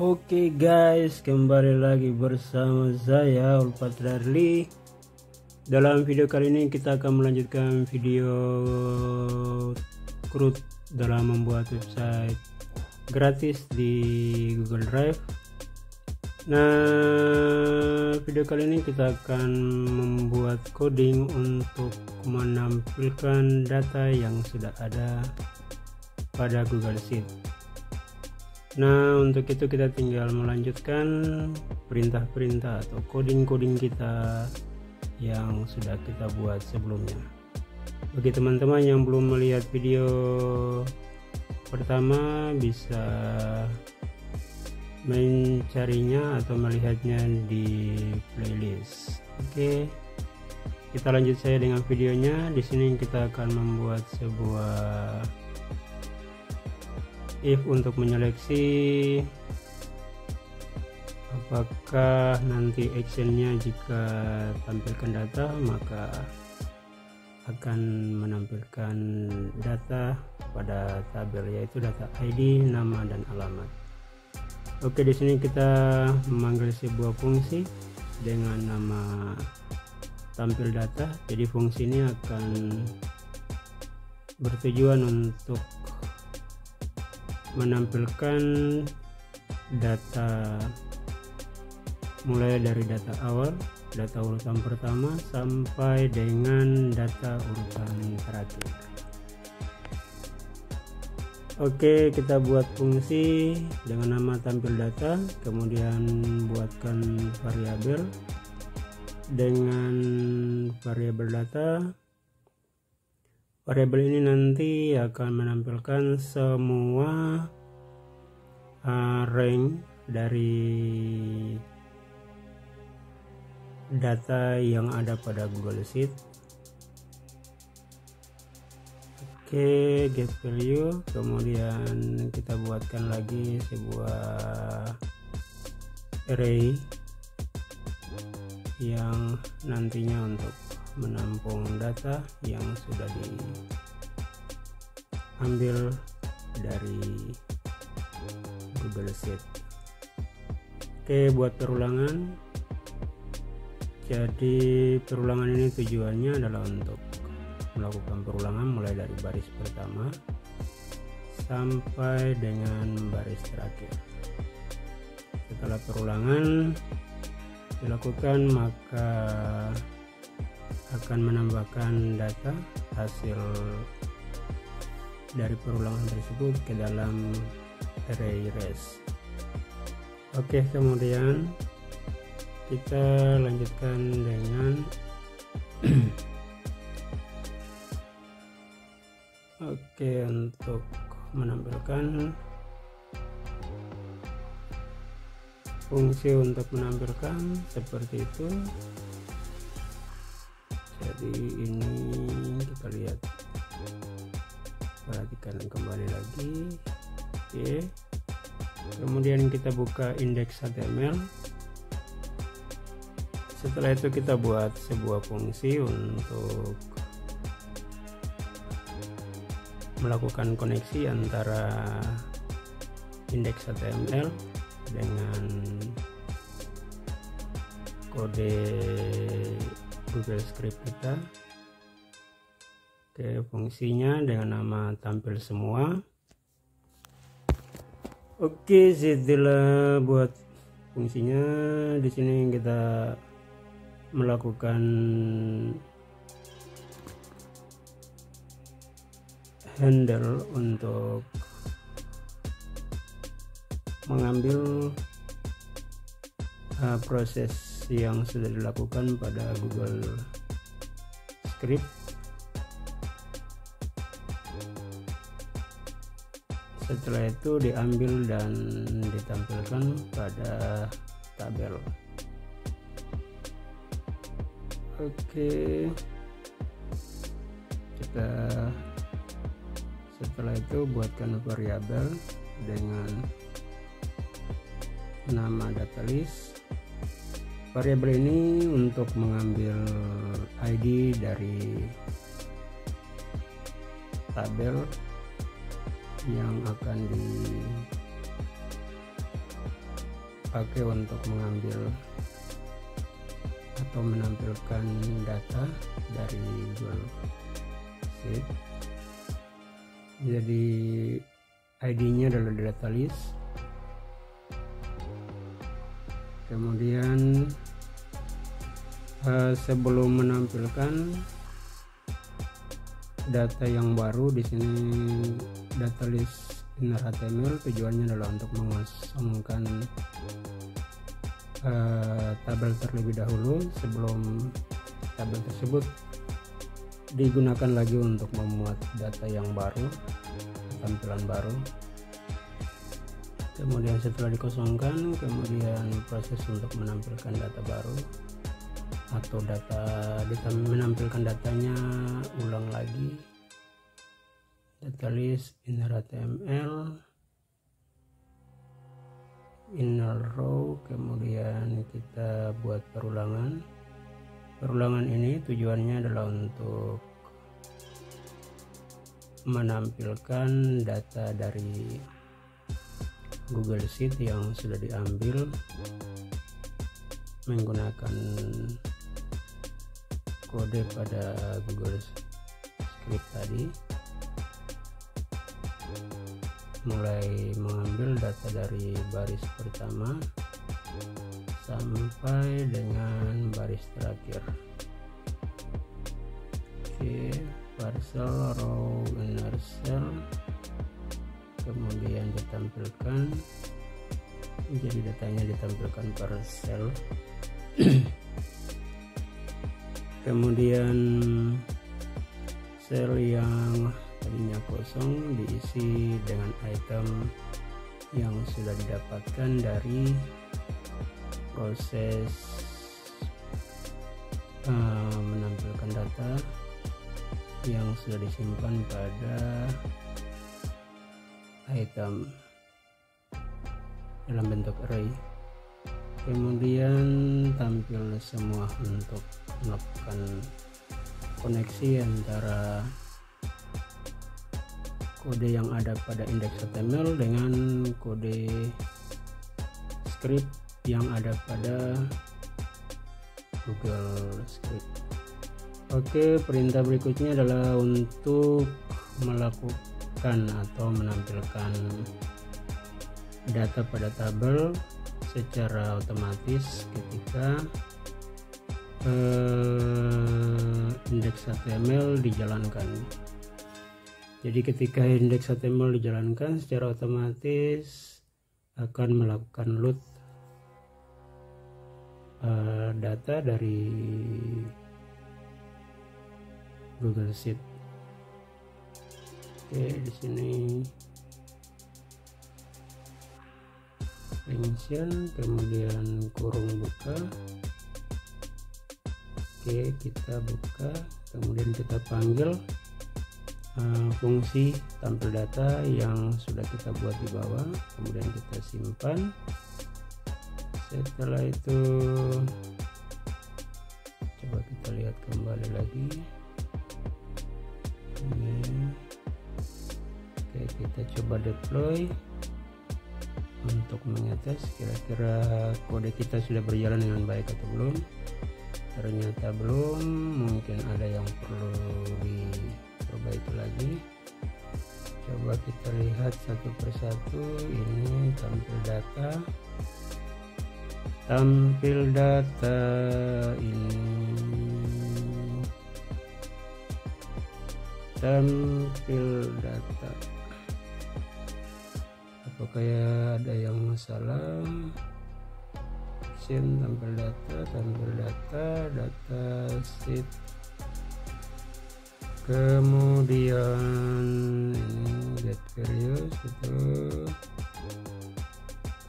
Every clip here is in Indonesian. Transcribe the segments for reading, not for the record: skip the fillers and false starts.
Oke guys, kembali lagi bersama saya Ulfat Darli. Dalam video kali ini kita akan melanjutkan video CRUD dalam membuat website gratis di Google Drive. Nah, video kali ini kita akan membuat coding untuk menampilkan data yang sudah ada pada Google Sheet. Nah, untuk itu kita tinggal melanjutkan perintah-perintah atau coding-coding kita yang sudah kita buat sebelumnya. Bagi teman-teman yang belum melihat video pertama, bisa mencarinya atau melihatnya di playlist. Oke, kita lanjut saja dengan videonya. Di sini kita akan membuat sebuah if untuk menyeleksi apakah nanti actionnya jika tampilkan data maka akan menampilkan data pada tabel, yaitu data ID, nama dan alamat. Oke, di sini kita memanggil sebuah fungsi dengan nama tampil data. Jadi fungsi ini akan bertujuan untuk menampilkan data mulai dari data awal, data urutan pertama sampai dengan data urutan terakhir. Oke, kita buat fungsi dengan nama tampil data, kemudian buatkan variabel dengan variabel data. Variabel ini nanti akan menampilkan semua rank dari data yang ada pada Google Sheet. Oke, get value, kemudian kita buatkan lagi sebuah array yang nantinya untuk menampung data yang sudah diambil dari Google Sheet. Oke, buat perulangan. Jadi perulangan ini tujuannya adalah untuk melakukan perulangan mulai dari baris pertama sampai dengan baris terakhir. Setelah perulangan dilakukan, maka akan menambahkan data hasil dari perulangan tersebut ke dalam array res. Oke, kemudian kita lanjutkan dengan oke, untuk menampilkan fungsi untuk menampilkan seperti itu. Jadi ini kita lihat, perhatikan kembali lagi. Oke, kemudian kita buka index.html. Setelah itu kita buat sebuah fungsi untuk melakukan koneksi antara index.html dengan kode Google Script kita. Oke, fungsinya dengan nama tampil semua. Oke, setelah buat fungsinya, di sini kita melakukan handle untuk mengambil proses yang sudah dilakukan pada Google Script. Setelah itu diambil dan ditampilkan pada tabel. Oke, kita setelah itu buatkan variabel dengan nama data list. Variabel ini untuk mengambil ID dari tabel yang akan pakai untuk mengambil atau menampilkan data dari Google Sheet. Jadi ID-nya adalah data list. Kemudian sebelum menampilkan data yang baru, di sini data list inner HTML tujuannya adalah untuk mengosongkan tabel terlebih dahulu sebelum tabel tersebut digunakan lagi untuk memuat data yang baru, tampilan baru. Kemudian setelah dikosongkan, kemudian proses untuk menampilkan data baru atau menampilkan datanya ulang lagi. Data list inner HTML, inner row, kemudian kita buat perulangan. Perulangan ini tujuannya adalah untuk menampilkan data dari Google Sheet yang sudah diambil menggunakan kode pada Google Script tadi, mulai mengambil data dari baris pertama sampai dengan baris terakhir. Oke, parcel row inner cell, kemudian ditampilkan, jadi datanya ditampilkan per cell. Kemudian sel yang tadinya kosong diisi dengan item yang sudah didapatkan dari proses menampilkan data yang sudah disimpan pada item dalam bentuk array. Kemudian tampil semua untuk melakukan koneksi antara kode yang ada pada index HTML dengan kode script yang ada pada Google Script. Oke, perintah berikutnya adalah untuk melakukan atau menampilkan data pada tabel secara otomatis ketika indeks HTML dijalankan. Jadi ketika indeks HTML dijalankan, secara otomatis akan melakukan load data dari Google Sheet. Oke, di sini function, kemudian kurung buka. Oke, kita buka, kemudian kita panggil fungsi tampil data yang sudah kita buat di bawah, kemudian kita simpan. Setelah itu coba kita lihat kembali lagi ini. Oke, kita coba deploy untuk mengetes kira-kira kode kita sudah berjalan dengan baik atau belum. Ternyata belum, mungkin ada yang perlu diperbaiki lagi. Coba kita lihat satu persatu. Ini tampil data ini tampil data. Apakah ada yang masalah? Tampil data, data sheet. Kemudian ini get curious, itu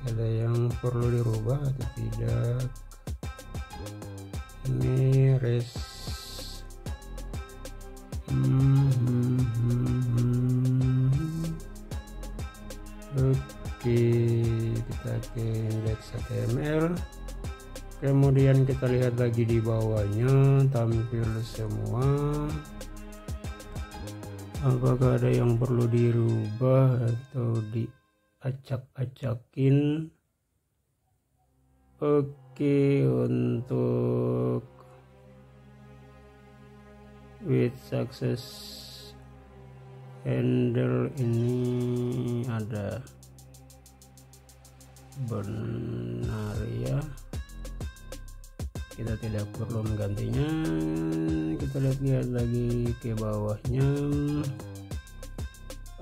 ada yang perlu dirubah atau tidak. Ini res Oke, kita ke index HTML. Kemudian kita lihat lagi di bawahnya, tampil semua. Apakah ada yang perlu dirubah atau diacak-acakin? Oke, untuk with success handle ini ada benar ya, kita tidak perlu menggantinya. Kita lihat lagi ke bawahnya,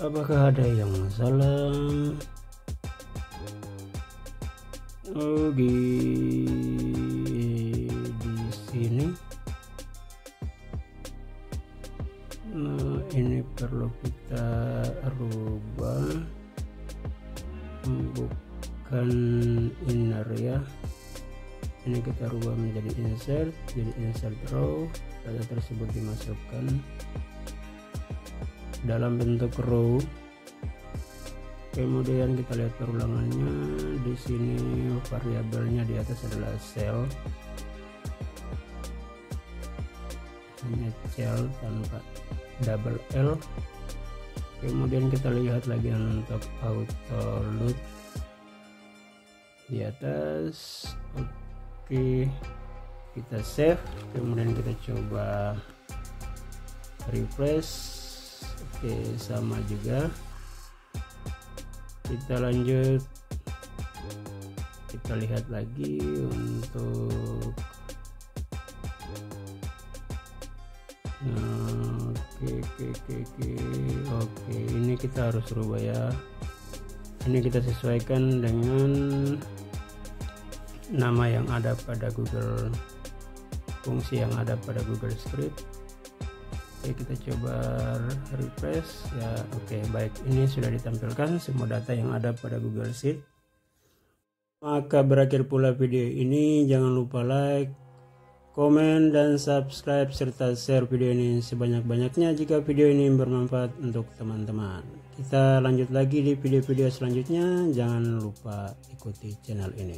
apakah ada yang salah. Di sini ini perlu kita rubah, bukan inner ya, ini kita rubah menjadi insert, jadi insert row. Data tersebut dimasukkan dalam bentuk row. Kemudian kita lihat perulangannya. Di sini variabelnya di atas adalah cell, hanya cell tanpa double L. Kemudian kita lihat lagi untuk auto load di atas. Oke, kita save, kemudian kita coba refresh. Oke, sama juga. Kita lanjut, kita lihat lagi untuk oke, ini kita harus rubah ya. Ini kita sesuaikan dengan nama yang ada pada Google, fungsi yang ada pada Google Script. Oke, kita coba refresh ya. Oke, baik, ini sudah ditampilkan semua data yang ada pada Google Sheet. Maka berakhir pula video ini. Jangan lupa like, komen, dan subscribe serta share video ini sebanyak-banyaknya jika video ini bermanfaat untuk teman-teman. Kita lanjut lagi di video-video selanjutnya. Jangan lupa ikuti channel ini.